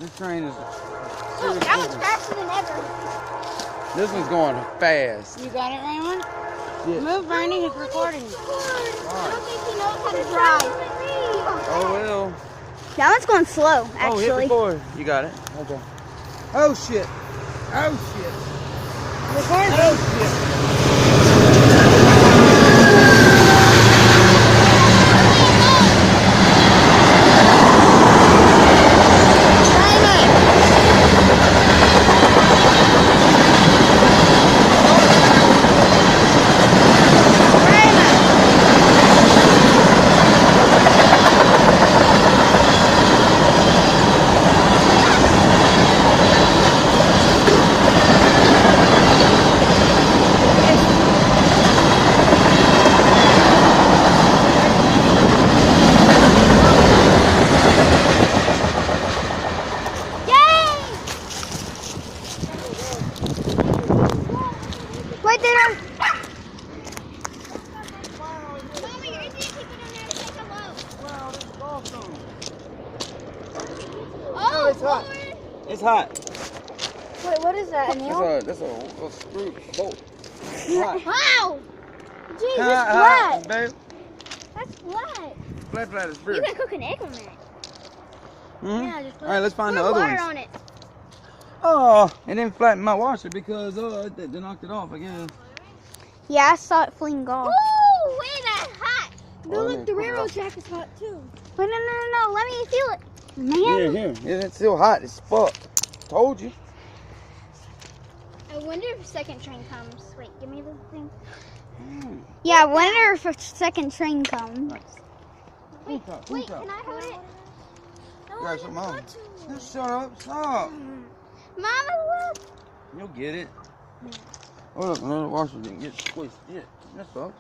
This train is. Look, that one's faster than ever. This one's going fast. You got it, Raymond? Yeah. Move, Bernie. He's recording. I don't think he knows how to drive. Oh well. That one's going slow, Oh, hit actually. before. You got it. Okay. Oh shit. Oh shit. Recording. Oh shit. Wait there. Oh, it's hot. It's hot. Wait, what is that? That's a screw bolt. Hot. Wow! Jeez, it's Hot, flat. babe. That's flat. Flat is You pretty. can cook an egg on that. Hmm? Yeah, just put All right, let's find the put other water ones. on it. Oh, it didn't flatten my washer because they knocked it off, I guess. Yeah, I saw it fling off. Ooh, wait, that's hot. Oh, look, the railroad track is hot too. Wait, no, let me feel it. Yeah, Man. here. Yeah, it's still hot as fuck. Told you. I wonder if a second train comes. Wait, give me the thing. Yeah, I wonder if a second train comes. Wait, can I hold it? Got some on. Just shut up. Stop. Mama, look. You'll get it. Oh, look, another washer didn't get squished yet. That sucks.